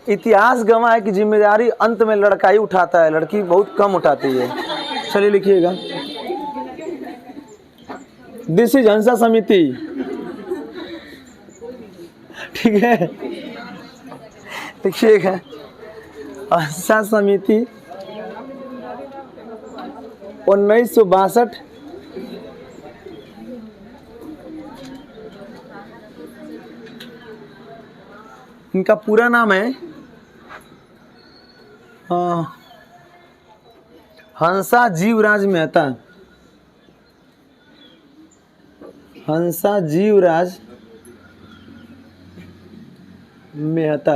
इतिहास गवाह है कि जिम्मेदारी अंत में लड़का ही उठाता है, लड़की बहुत कम उठाती है। चलिए लिखिएगा, दिस इज हंसा समिति। ठीक है, लिखिएगा हंसा समिति 1962। इनका पूरा नाम है हंसा जीवराज मेहता। हंसा जीवराज मेहता।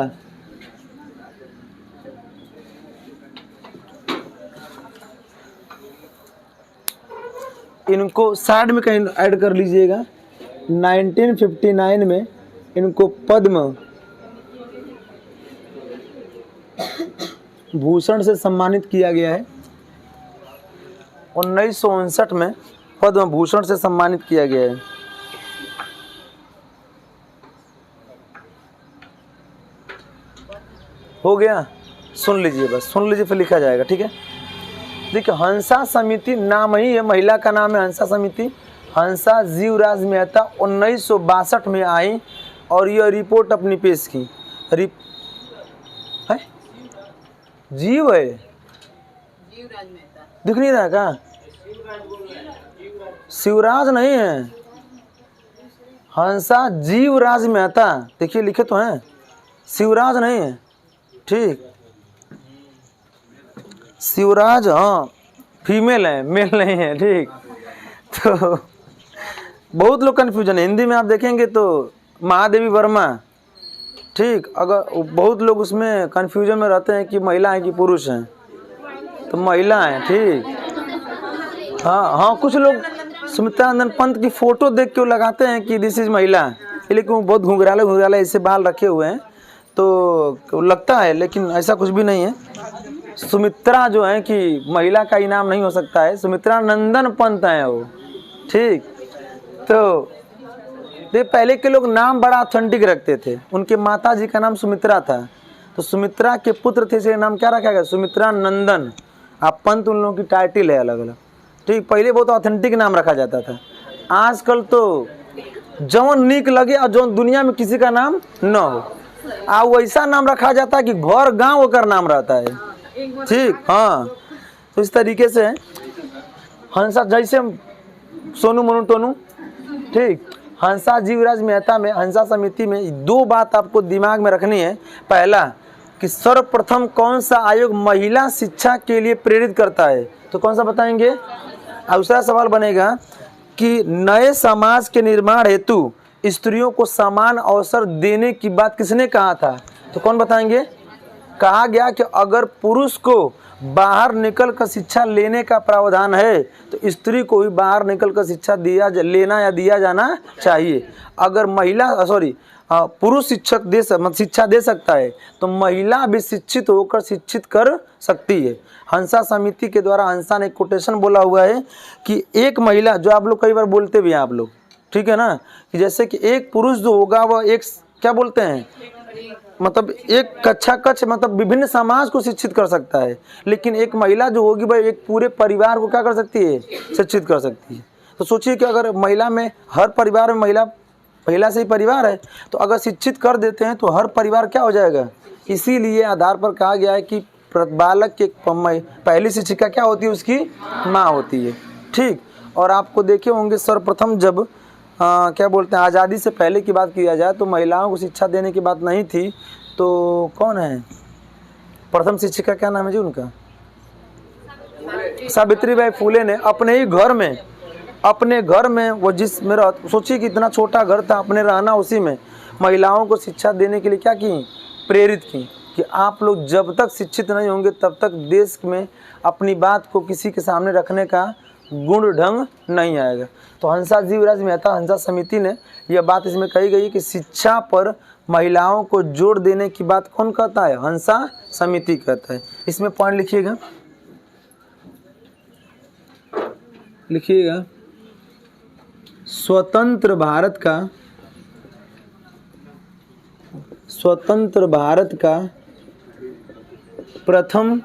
इनको साइड में कहीं ऐड कर लीजिएगा। 1959 में इनको पद्म भूषण से सम्मानित किया गया है। 1959 में पद्म भूषण से सम्मानित किया गया है। हो गया, सुन लीजिए, बस सुन लीजिए फिर लिखा जाएगा। ठीक है, देखिए हंसा समिति नाम ही है, महिला का नाम है हंसा समिति। हंसा जीवराज मेहता 1962 में आई और यह रिपोर्ट अपनी पेश की। है? जीव है, दिख नहीं रहा क्या? शिवराज नहीं है, हंसा जीवराज मेहता। देखिए लिखे तो हैं, शिवराज नहीं है। ठीक, शिवराज हाँ फीमेल है, मेल नहीं है। ठीक, तो बहुत लोग कन्फ्यूजन है। हिंदी में आप देखेंगे तो महादेवी वर्मा। ठीक, अगर बहुत लोग उसमें कन्फ्यूजन में रहते हैं कि महिला है कि पुरुष हैं, तो महिला है। ठीक, हाँ, कुछ लोग सुमित्रा नंदन पंत की फोटो देख के वो लगाते हैं कि दिस इज महिला, लेकिन वो बहुत घुंघराले ऐसे बाल रखे हुए हैं तो लगता है, लेकिन ऐसा कुछ भी नहीं है। सुमित्रा जो है कि महिला का इनाम नहीं हो सकता है, सुमित्रा नंदन पंत हैं वो। ठीक, तो ये पहले के लोग नाम बड़ा ऑथेंटिक रखते थे। उनके माता जी का नाम सुमित्रा था, तो सुमित्रा के पुत्र थे, इसलिए नाम क्या रखा गया? सुमित्रा नंदन। आप पंत उन लोगों की टाइटल है अलग अलग। ठीक, पहले बहुत ऑथेंटिक नाम रखा जाता था। आजकल तो जौन नीक लगे और जौन दुनिया में किसी का नाम न हो, वैसा नाम रखा जाता है कि घर गांव होकर नाम रहता है। ठीक, हाँ, तो इस तरीके से हंसा जैसे सोनू मोनू टोनू। ठीक, हंसा जीवराज मेहता में, हंसा समिति में दो बात आपको दिमाग में रखनी है। पहला कि सर्वप्रथम कौन सा आयोग महिला शिक्षा के लिए प्रेरित करता है, तो कौन सा बताएंगे? दूसरा सवाल बनेगा कि नए समाज के निर्माण हेतु स्त्रियों को समान अवसर देने की बात किसने कहा था, तो कौन बताएंगे? कहा गया कि अगर पुरुष को बाहर निकल कर शिक्षा लेने का प्रावधान है तो स्त्री को भी बाहर निकल कर शिक्षा लेना या दिया जाना चाहिए। अगर पुरुष शिक्षा दे सकता है तो महिला भी शिक्षित होकर शिक्षित कर सकती है। हंसा समिति के द्वारा हंसा ने कोटेशन बोला हुआ है कि एक महिला, जो आप लोग कई बार बोलते भी हैं आप लोग, ठीक है ना, कि जैसे कि एक पुरुष जो होगा वह एक क्या बोलते हैं, मतलब एक कच्छ मतलब विभिन्न समाज को शिक्षित कर सकता है, लेकिन एक महिला जो होगी वह एक पूरे परिवार को क्या कर सकती है? शिक्षित कर सकती है। तो सोचिए कि अगर महिला में, हर परिवार में महिला से ही परिवार है, तो अगर शिक्षित कर देते हैं तो हर परिवार क्या हो जाएगा। इसीलिए आधार पर कहा गया है कि बालक के पहली शिक्षिका क्या होती है? उसकी माँ होती है। ठीक, और आपको देखे होंगे सर्वप्रथम जब क्या बोलते हैं, आज़ादी से पहले की बात किया जाए तो महिलाओं को शिक्षा देने की बात नहीं थी। तो कौन है प्रथम शिक्षिका, क्या नाम है जी उनका? सावित्रीबाई फूले ने अपने घर में वो जिस मेरा सोचिए कि इतना छोटा घर था, अपने रहना उसी में, महिलाओं को शिक्षा देने के लिए क्या की? प्रेरित की कि आप लोग जब तक शिक्षित नहीं होंगे तब तक देश में अपनी बात को किसी के सामने रखने का गुण ढंग नहीं आएगा। तो हंसा जीवराज मेहता हंसा समिति ने यह बात इसमें कही गई कि शिक्षा पर महिलाओं को जोर देने की बात कौन कहता है? हंसा समिति कहता है। इसमें पॉइंट लिखिएगा स्वतंत्र भारत का प्रथम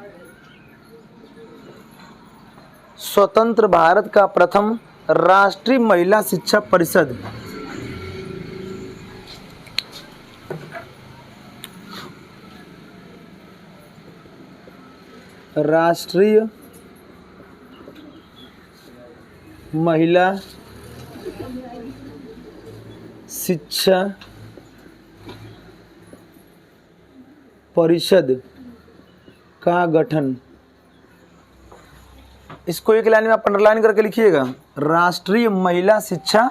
स्वतंत्र भारत का प्रथम राष्ट्रीय महिला शिक्षा परिषद। राष्ट्रीय महिला शिक्षा परिषद का गठन। इसको एक लाइन में आप अंडरलाइन करके लिखिएगा। राष्ट्रीय महिला शिक्षा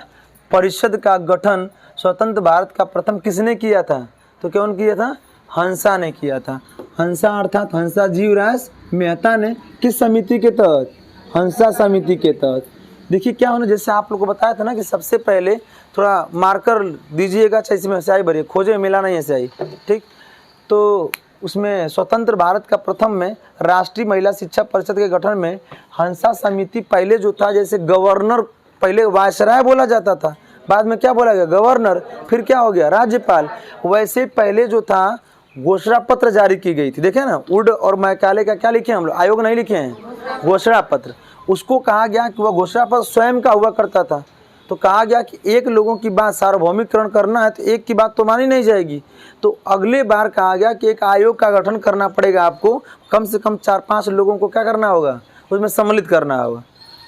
परिषद का गठन स्वतंत्र भारत का प्रथम किसने किया था? तो कौन किया था? हंसा ने किया था। हंसा अर्थात हंसा जीवराज मेहता ने किस समिति के तहत? हंसा समिति के तहत। देखिए क्या होना, जैसे आप लोग को बताया था ना कि सबसे पहले थोड़ा मार्कर दीजिएगा, अच्छा इसमें स्याही भरिए, खोजे मिला नहीं है स्याही, ठीक। तो उसमें स्वतंत्र भारत का प्रथम में राष्ट्रीय महिला शिक्षा परिषद के गठन में हंसा समिति पहले जो था, जैसे गवर्नर, पहले वायसराय बोला जाता था, बाद में क्या बोला गया? गवर्नर, फिर क्या हो गया? राज्यपाल। वैसे पहले जो था घोषणा पत्र जारी की गई थी, देखे ना, वुड और मैकाले का क्या लिखे हम लोग? आयोग नहीं लिखे हैं, घोषणा पत्र। उसको कहा गया कि वह घोषणा पत्र स्वयं का हुआ करता था। तो कहा गया कि एक लोगों की बात सार्वभौमिकरण करना है तो एक की बात तो मानी नहीं जाएगी। तो अगले बार कहा गया कि एक आयोग का गठन करना पड़ेगा आपको, कम से कम 4-5 लोगों को क्या करना होगा? उसमें सम्मिलित करना होगा।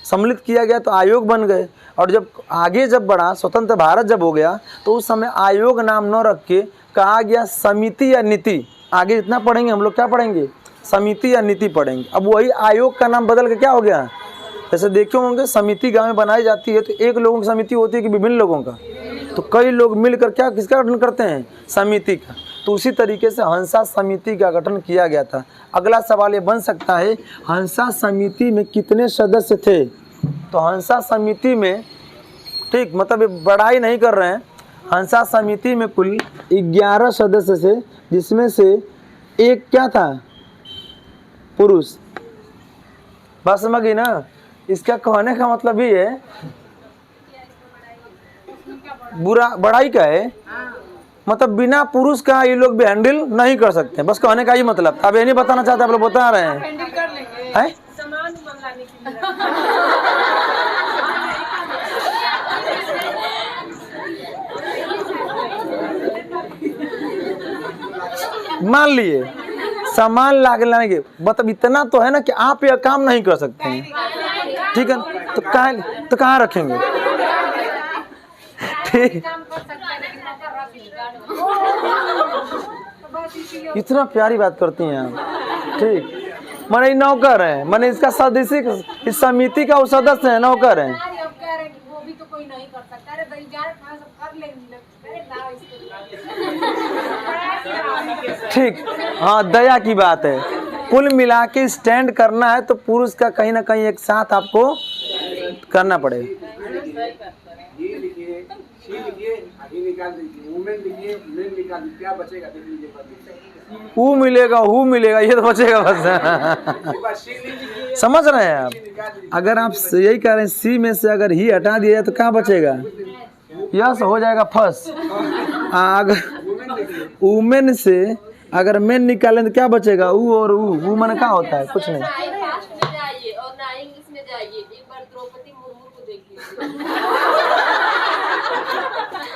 सम्मिलित किया गया तो आयोग बन गए। और जब आगे जब बढ़ा, स्वतंत्र भारत जब हो गया, तो उस समय आयोग नाम न रख के कहा गया समिति या नीति। आगे जितना पढ़ेंगे हम लोग क्या पढ़ेंगे? समिति या नीति पढ़ेंगे। अब वही आयोग का नाम बदल के क्या हो गया? जैसे देखे होंगे समिति गांव में बनाई जाती है तो एक लोगों की समिति होती है कि विभिन्न लोगों का? तो कई लोग मिलकर क्या किसका गठन करते हैं? समिति का। तो उसी तरीके से हंसा समिति का गठन किया गया था। अगला सवाल ये बन सकता है, हंसा समिति में कितने सदस्य थे? तो हंसा समिति में, ठीक, मतलब ये बड़ाई नहीं कर रहे हैं, हंसा समिति में कुल 11 सदस्य थे, जिसमें से एक क्या था? पुरुष। बात समझ गई ना? इसका कहने का मतलब ये है, बुरा बड़ाई का है, मतलब बिना पुरुष का ये लोग भी हैंडल नहीं कर सकते, बस कहने का ही मतलब। अब ये नहीं बताना चाहते, आप लोग बता रहे हैं। मान लिए सामान लाने के, मतलब इतना तो है ना कि आप यह काम नहीं कर सकते हैं, ठीक है? तो कहाँ रखेंगे? ठीक, इतना प्यारी बात करती हैं आप, ठीक। मैंने नौकर है, मैंने इसका सदस्य, इस समिति का वो सदस्य है, नौकर है। ठीक, हाँ, दया की बात है। कुल मिला के स्टैंड करना है तो पुरुष का कहीं ना कहीं एक साथ आपको करना पड़ेगा। हु मिलेगा, हु मिलेगा, ये तो बचेगा बस। समझ रहे हैं आप? अगर आप यही कह रहे हैं सी में से अगर ही हटा दिया जाए तो क्या बचेगा? यस हो जाएगा फर्स्ट। अगर वुमेन से अगर मेन निकालें तो क्या बचेगा? ऊ और ऊ मन क्या होता है? कुछ नहीं।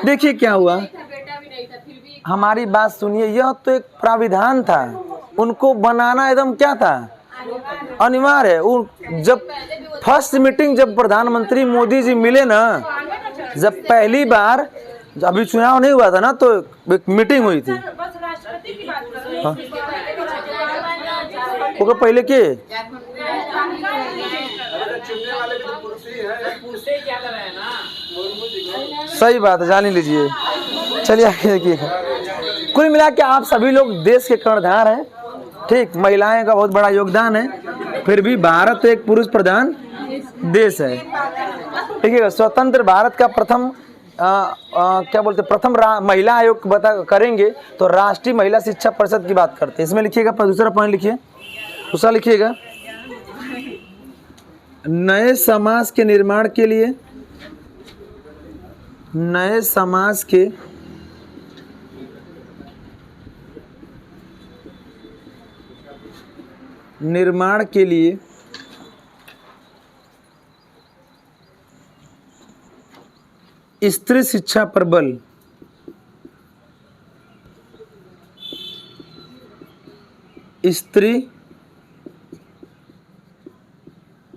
देखिए क्या हुआ, हमारी बात सुनिए, यह तो एक प्राविधान था, उनको बनाना एकदम क्या था? अनिवार्य है। जब फर्स्ट मीटिंग, जब प्रधानमंत्री मोदी जी मिले ना, जब पहली बार, अभी चुनाव नहीं हुआ था ना, तो एक मीटिंग हुई थी। हाँ, वो पहले के सही बात है, जान ही लीजिए। चलिए आगे देखिए, कुल मिला के आप सभी लोग देश के कर्णधार हैं, ठीक। महिलाएं का बहुत बड़ा योगदान है, फिर भी भारत एक पुरुष प्रधान देश है, ठीक है। स्वतंत्र भारत का प्रथम क्या बोलते, प्रथम महिला आयोग करेंगे तो राष्ट्रीय महिला शिक्षा परिषद की बात करते हैं। इसमें लिखिएगा, दूसरा पॉइंट लिखिए, दूसरा लिखिएगा, नए समाज के निर्माण के लिए, नए समाज के निर्माण के लिए स्त्री शिक्षा पर बल। स्त्री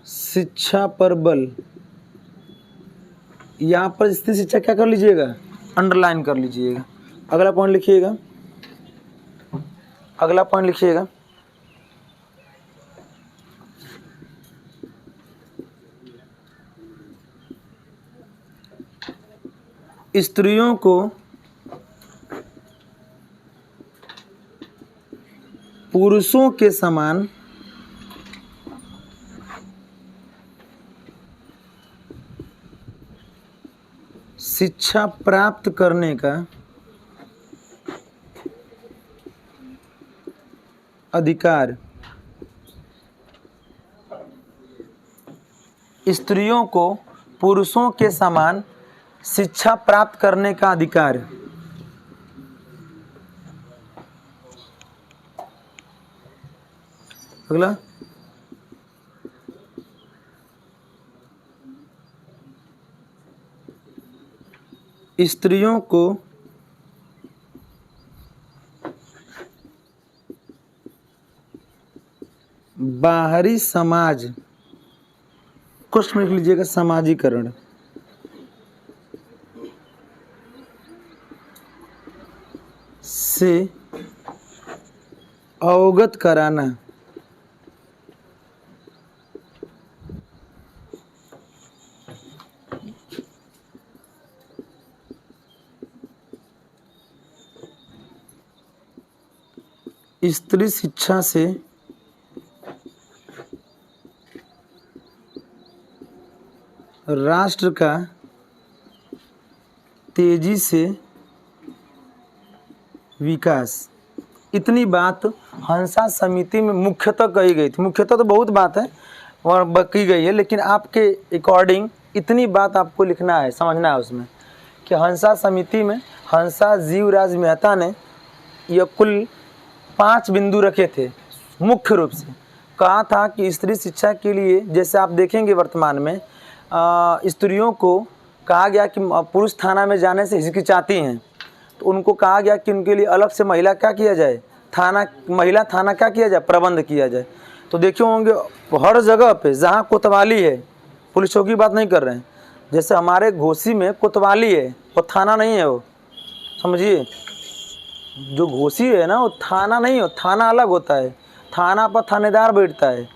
शिक्षा पर बल, यहाँ पर स्त्री शिक्षा क्या कर लीजिएगा, अंडरलाइन कर लीजिएगा। अगला पॉइंट लिखिएगा, अगला पॉइंट लिखिएगा, स्त्रियों को पुरुषों के समान शिक्षा प्राप्त करने का अधिकार। स्त्रियों को पुरुषों के समान शिक्षा प्राप्त करने का अधिकार। अगला, स्त्रियों को बाहरी समाज, क्वेश्चन लिख लीजिएगा, समाजीकरण से अवगत कराना। स्त्री शिक्षा से राष्ट्र का तेजी से विकास। इतनी बात हंसा समिति में मुख्यतः कही गई थी। मुख्यतः तो बहुत बात है और की गई है, लेकिन आपके अकॉर्डिंग इतनी बात आपको लिखना है, समझना है उसमें कि हंसा समिति में हंसा जीवराज मेहता ने यह कुल 5 बिंदु रखे थे। मुख्य रूप से कहा था कि स्त्री शिक्षा के लिए, जैसे आप देखेंगे वर्तमान में स्त्रियों को कहा गया कि पुरुष थाना में जाने से हिचकिचाती हैं, तो उनको कहा गया कि उनके लिए अलग से महिला क्या किया जाए, थाना, महिला थाना क्या किया जाए, प्रबंध किया जाए। तो देखे होंगे हर जगह पे जहाँ कोतवाली है, पुलिस चौकी की बात नहीं कर रहे हैं, जैसे हमारे घोसी में कोतवाली है, वो थाना नहीं है, वो समझिए, जो घोसी है ना वो थाना नहीं है, थाना अलग होता है। थाना पर थानेदार बैठता है,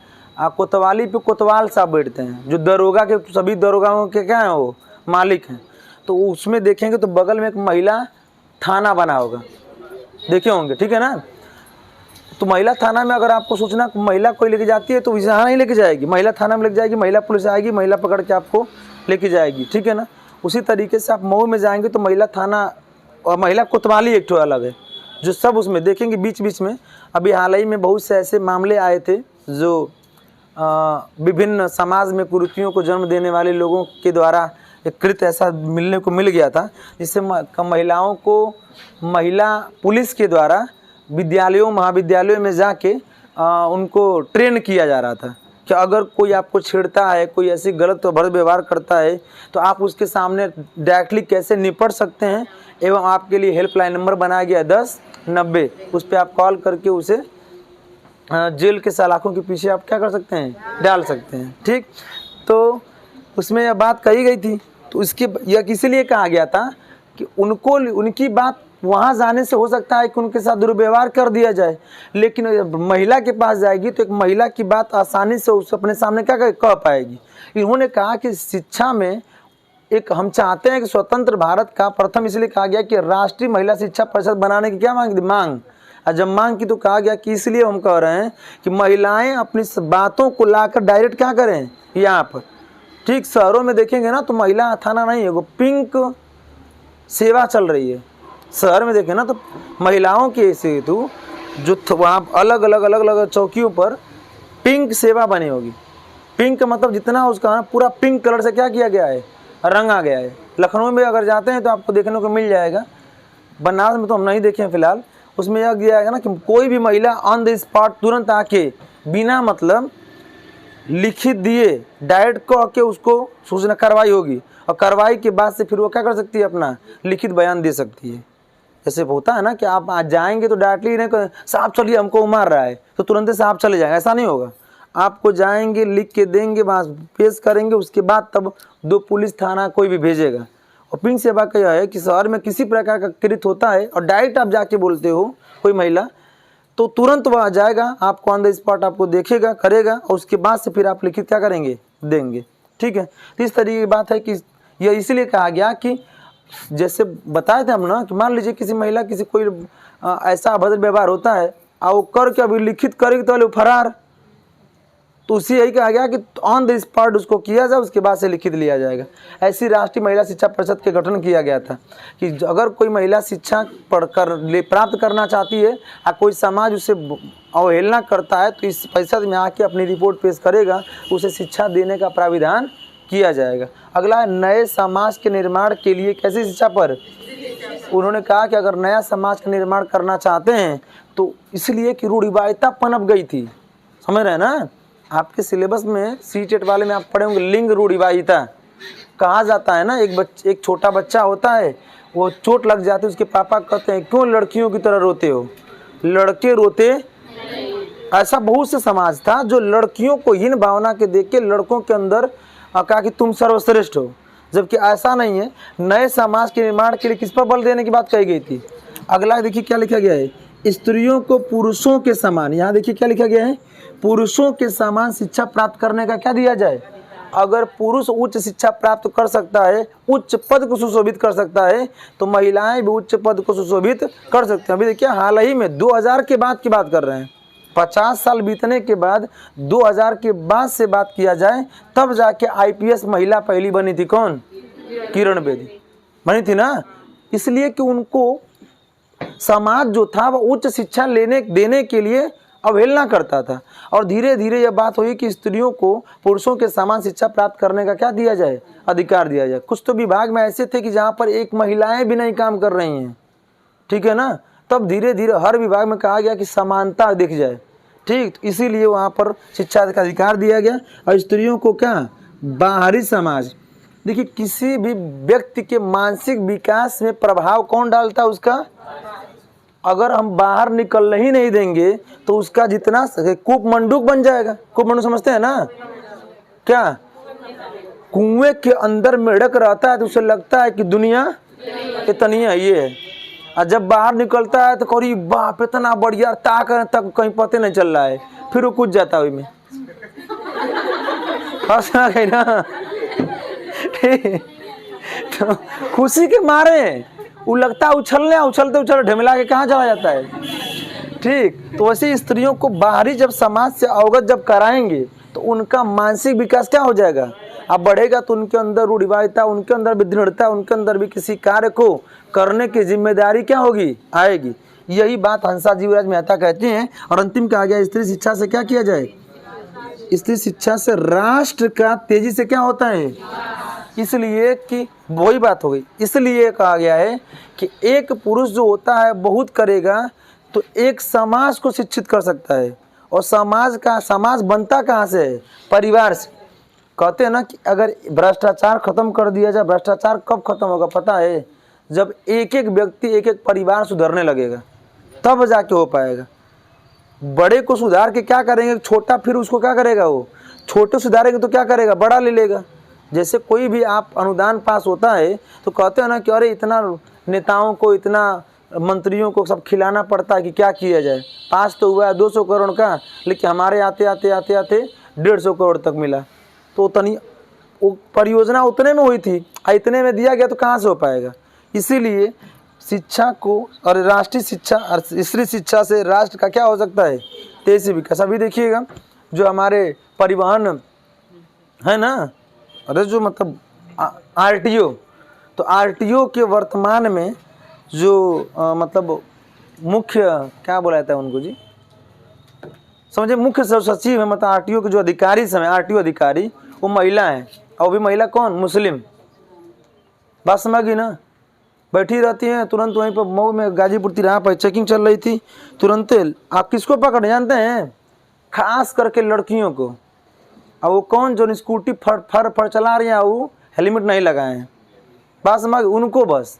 कोतवाली पे कोतवाल साहब बैठते हैं, जो दरोगा के, सभी दरोगाओं के क्या हैं, वो मालिक हैं। तो उसमें देखेंगे तो बगल में एक महिला थाना बना होगा, देखे होंगे, ठीक है ना। तो महिला थाना में अगर आपको सोचना महिला कोई लेके जाती है तो यहाँ नहीं लेके जाएगी, महिला थाना में लेके जाएगी, महिला पुलिस आएगी, महिला पकड़ के आपको लेके जाएगी, ठीक है ना। उसी तरीके से आप मऊ में जाएंगे तो महिला थाना और महिला कोतवाली एक ठो अलग है, जो सब उसमें देखेंगे। बीच बीच में अभी हाल ही में बहुत से ऐसे मामले आए थे जो विभिन्न समाज में कुरीतियों को जन्म देने वाले लोगों के द्वारा एक कृत ऐसा मिलने को मिल गया था, जिससे महिलाओं को महिला पुलिस के द्वारा विद्यालयों महाविद्यालयों में जाके उनको ट्रेन किया जा रहा था कि अगर कोई आपको छेड़ता है, कोई ऐसी गलत भद्द व्यवहार करता है तो आप उसके सामने डायरेक्टली कैसे निपट सकते हैं। एवं आपके लिए हेल्पलाइन नंबर बनाया गया 1090, उस पर आप कॉल करके उसे जेल के सलाखों के पीछे आप क्या कर सकते हैं, डाल सकते हैं, ठीक। तो उसमें यह बात कही गई थी, तो इसके यह इसीलिए कहा गया था कि उनको, उनकी बात वहाँ जाने से हो सकता है कि उनके साथ दुर्व्यवहार कर दिया जाए, लेकिन महिला के पास जाएगी तो एक महिला की बात आसानी से उस अपने सामने क्या कह पाएगी। इन्होंने कहा कि शिक्षा में एक हम चाहते हैं कि स्वतंत्र भारत का प्रथम इसलिए कहा गया कि राष्ट्रीय महिला शिक्षा परिषद बनाने की क्या मांग, और जब मांग की तो कहा गया कि इसलिए हम कह रहे हैं कि महिलाएं अपनी बातों को लाकर डायरेक्ट क्या करें यहाँ पर, ठीक। शहरों में देखेंगे ना तो महिला थाना नहीं है, वो पिंक सेवा चल रही है। शहर में देखें ना तो महिलाओं के हेतु जो वहाँ अलग अलग चौकियों पर पिंक सेवा बनी होगी। पिंक मतलब जितना उसका पूरा पिंक कलर से क्या किया गया है, रंगा गया है। लखनऊ में अगर जाते हैं तो आपको देखने को मिल जाएगा, बनारस में तो हम नहीं देखे हैं फिलहाल। उसमें यह दिया है ना कि कोई भी महिला ऑन द स्पॉट तुरंत आके बिना मतलब लिखित दिए डायरेक्ट कह के उसको सूचना कार्रवाई होगी, और कार्रवाई के बाद से फिर वो क्या कर सकती है, अपना लिखित बयान दे सकती है। जैसे होता है ना कि आप आज जाएंगे तो डायरेक्टली नहीं साहब चलिए हमको मार रहा है तो तुरंत से आप चले जाएंगे, ऐसा नहीं होगा। आपको जाएंगे, लिख के देंगे, वहाँ पेश करेंगे, उसके बाद तब 2 पुलिस थाना कोई भी भेजेगा। और पिंक सेवा का यह है कि शहर में किसी प्रकार का कृत होता है और डायरेक्ट आप जाके बोलते हो कोई महिला, तो तुरंत वह आ जाएगा, आपको ऑन द स्पॉट आपको देखेगा, करेगा, और उसके बाद से फिर आप लिखित क्या करेंगे, देंगे। ठीक है, तो इस तरीके की बात है कि यह इसलिए कहा गया कि जैसे बताए थे हम ना कि मान लीजिए किसी महिला किसी कोई ऐसा अभद्र व्यवहार होता है और वो करके अभी लिखित करेगी तो वो फरार, तो उसी यही कहा गया कि ऑन द स्पॉट उसको किया जाए, उसके बाद से लिखित लिया जाएगा। ऐसी राष्ट्रीय महिला शिक्षा परिषद के गठन किया गया था कि अगर कोई महिला शिक्षा पढ़कर प्राप्त करना चाहती है या कोई समाज उसे अवहेलना करता है तो इस परिषद में आके अपनी रिपोर्ट पेश करेगा, उसे शिक्षा देने का प्राविधान किया जाएगा। अगला है नए समाज के निर्माण के लिए कैसी शिक्षा पर। उन्होंने कहा कि अगर नया समाज का निर्माण करना चाहते हैं तो इसलिए कि रूढ़िवादिता पनप गई थी, समझ रहे हैं ना। आपके सिलेबस में सीटेट वाले में आप पढ़े होंगे लिंग रूढ़िवादिता। कहा जाता है ना एक छोटा बच्चा होता है, वो चोट लग जाती है, उसके पापा कहते हैं क्यों लड़कियों की तरह रोते हो, लड़के रोते। ऐसा बहुत से समाज था जो लड़कियों को हीन भावना के देख के लड़कों के अंदर कहा कि तुम सर्वश्रेष्ठ हो, जबकि ऐसा नहीं है। नए समाज के निर्माण के लिए किस पर बल देने की बात कही गई थी। अगला देखिए क्या लिखा गया है, स्त्रियों को पुरुषों के समान, यहाँ देखिए क्या लिखा गया है, पुरुषों के समान शिक्षा प्राप्त करने का क्या दिया जाए। अगर पुरुष उच्च शिक्षा प्राप्त कर सकता है, उच्च पद को सुशोभित कर सकता है, तो महिलाएं भी उच्च पद को सुशोभित कर सकते हैं। अभी देखिए हाल ही में 2000 के बाद की बात कर रहे हैं, 50 साल बीतने के बाद 2000 के बाद से बात किया जाए तब जाके IPS महिला पहली बनी थी। कौन? किरण बेदी बनी थी ना। इसलिए कि उनको समाज जो था वह उच्च शिक्षा देने के लिए अवहेलना करता था, और धीरे धीरे यह बात हुई कि स्त्रियों को पुरुषों के समान शिक्षा प्राप्त करने का क्या दिया जाए, अधिकार दिया जाए। कुछ तो विभाग में ऐसे थे कि जहाँ पर एक महिलाएं भी नहीं काम कर रही हैं, ठीक है ना। तब धीरे धीरे हर विभाग में कहा गया कि समानता दिख जाए, ठीक। तो इसीलिए वहाँ पर शिक्षा का अधिकार दिया गया। और स्त्रियों को क्या, बाहरी समाज, देखिए किसी भी व्यक्ति के मानसिक विकास में प्रभाव कौन डालता है, उसका। अगर हम बाहर निकलने ही नहीं देंगे तो उसका जितना कूपमंडूक बन जाएगा। कूपमंडूक समझते हैं ना, क्या कुएं के अंदर मेढक रहता है तो उसे लगता है कि दुनिया इतनी है, ये है। और जब बाहर निकलता है तो करी बाप इतना बढ़िया, ताक तक कहीं पता नहीं चल रहा है, फिर वो कूद जाता है में। हंसना गई ना, ठीक। तो खुशी के मारे वो लगता है उछलने, उछलते उछलते ढमेला के कहाँ चला जाता है, ठीक। तो वैसे स्त्रियों को बाहरी जब समाज से अवगत जब कराएंगे तो उनका मानसिक विकास क्या हो जाएगा, अब बढ़ेगा। तो उनके अंदर रूढ़िवादिता, उनके अंदर भी दृढ़ता, उनके अंदर भी किसी कार्य को करने की जिम्मेदारी क्या होगी, आएगी। यही बात हंसा जीवराज मेहता कहते हैं। और अंतिम कहा गया स्त्री शिक्षा से क्या किया जाए, स्त्री शिक्षा से राष्ट्र का तेजी से क्या होता है। इसलिए कि वही बात हो गई, इसलिए कहा गया है कि एक पुरुष जो होता है बहुत करेगा तो एक समाज को शिक्षित कर सकता है। और समाज बनता कहाँ से है, परिवार से। कहते हैं ना कि अगर भ्रष्टाचार खत्म कर दिया जाए, भ्रष्टाचार कब खत्म होगा पता है, जब एक एक व्यक्ति, एक एक परिवार सुधरने लगेगा, तब जाके हो पाएगा। बड़े को सुधार के क्या करेंगे, छोटा फिर उसको क्या करेगा, वो छोटे सुधारेंगे तो क्या करेगा, बड़ा ले लेगा। जैसे कोई भी आप अनुदान पास होता है तो कहते हैं ना कि अरे इतना नेताओं को, इतना मंत्रियों को सब खिलाना पड़ता है कि क्या किया जाए। पास तो हुआ है 200 करोड़ का, लेकिन हमारे आते आते 150 करोड़ तक मिला। तो उतनी वो परियोजना उतने में हुई थी, इतने में दिया गया तो कहाँ से हो पाएगा। इसीलिए शिक्षा को और राष्ट्रीय शिक्षा और स्त्री शिक्षा से राष्ट्र का क्या हो सकता है, तेजी विकास। अभी देखिएगा जो हमारे परिवहन है ना, अरे जो मतलब RTO, तो RTO के वर्तमान में जो मतलब मुख्य क्या बोला जाता है उनको जी, समझे मुख्य सचिव है, मतलब RTO के जो अधिकारी समय RTO अधिकारी वो महिला हैं। और भी महिला कौन, मुस्लिम। बात समझ गई ना, बैठी रहती हैं तुरंत वहीं पर मऊ में गाजीपुर तिराहा पर चेकिंग चल रही थी, तुरंत आप किसको पकड़ जानते हैं, खास करके लड़कियों को। अब वो कौन जो स्कूटी फर फर चला रही है वो हेलमेट नहीं लगाए हैं, बात समझ उनको बस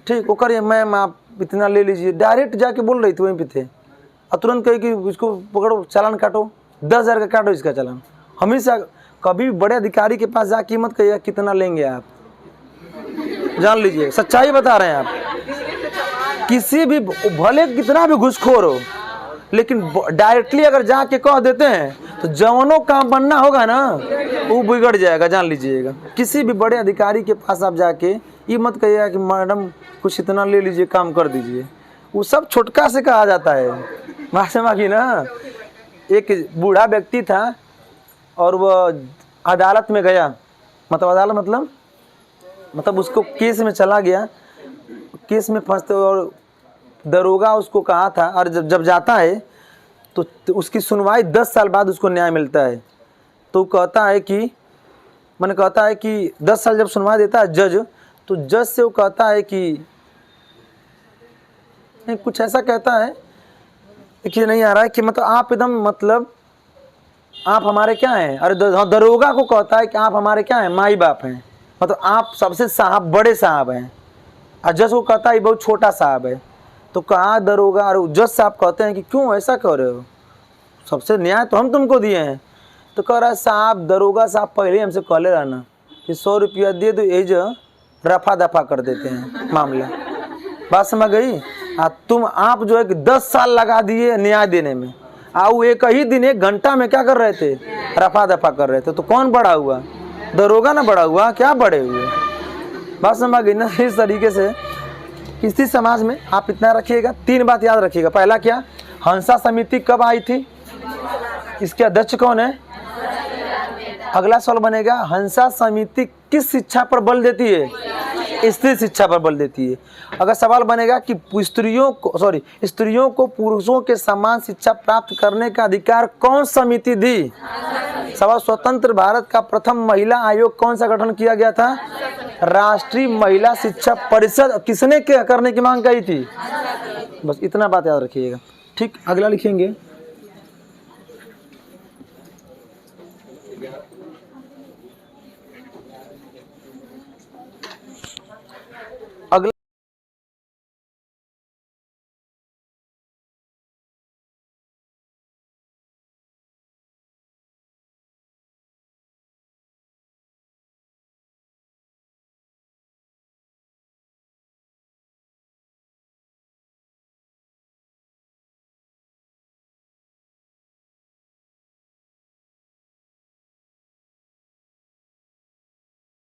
ठीक वो करिए मैम आप इतना ले लीजिए, डायरेक्ट जाके बोल रही थी वहीं पे थे और तुरंत कही कि इसको पकड़ो चालान काटो 10,000 का काटो इसका चालान। हमेशा कभी भी बड़े अधिकारी के पास जाके मत कहिए कितना लेंगे आप, जान लीजिए सच्चाई बता रहे हैं आप। किसी भी भले कितना भी घुसखोर हो लेकिन डायरेक्टली अगर जाके कह देते हैं तो जवानों काम बनना होगा ना वो बिगड़ जाएगा, जान लीजिएगा। किसी भी बड़े अधिकारी के पास आप जाके ये मत कहिएगा कि मैडम कुछ इतना ले लीजिए काम कर दीजिए, वो सब छोटका से कहा जाता है। माशा की ना एक बूढ़ा व्यक्ति था और वह अदालत में गया, मतलब अदालत मतलब उसको केस में चला गया, केस में फंसते और दरोगा उसको कहा था और जब जाता है तो उसकी सुनवाई 10 साल बाद उसको न्याय मिलता है। तो कहता है कि 10 साल जब सुनवाई देता है जज, तो जज से वो कहता है कि नहीं कुछ ऐसा कहता है कि नहीं आ रहा है कि मतलब आप एकदम मतलब आप हमारे क्या हैं, अरे दरोगा को कहता है कि आप हमारे क्या हैं, माई बाप हैं, मतलब आप सबसे साहब बड़े साहब हैं, और जज को कहता है बहुत छोटा साहब है। तो कहा दरोगा और जज साहब कहते हैं कि क्यों ऐसा कह रहे हो, सबसे न्याय तो हम तुमको दिए हैं। तो कह रहा है साहब दरोगा साहब पहले हमसे कहले रहना कि 100 रुपया दे दो एज रफा दफा कर देते हैं मामला, बात समझ गई। आप जो है कि 10 साल लगा दिए न्याय देने में, आओ एक ही दिन 1 घंटा में क्या कर रहे थे, रफा दफा कर रहे थे। तो कौन बड़ा हुआ, दरोगा ना बड़ा हुआ, क्या बड़े हुए, बात समझ गई ना। इस तरीके से किसी समाज में आप इतना रखिएगा, 3 बात याद रखिएगा। पहला क्या, हंसा समिति कब आई थी, इसके अध्यक्ष कौन है। अगला सवाल बनेगा हंसा समिति किस शिक्षा पर बल देती है, स्त्री शिक्षा पर बल देती है। अगर सवाल बनेगा कि स्त्रियों को पुरुषों के समान शिक्षा प्राप्त करने का अधिकार कौन समिति दी, सवाल स्वतंत्र भारत का प्रथम महिला आयोग कौन सा गठन किया गया था, राष्ट्रीय महिला शिक्षा परिषद किसने करने की मांग की थी। बस इतना बात याद रखिएगा, ठीक। अगला लिखेंगे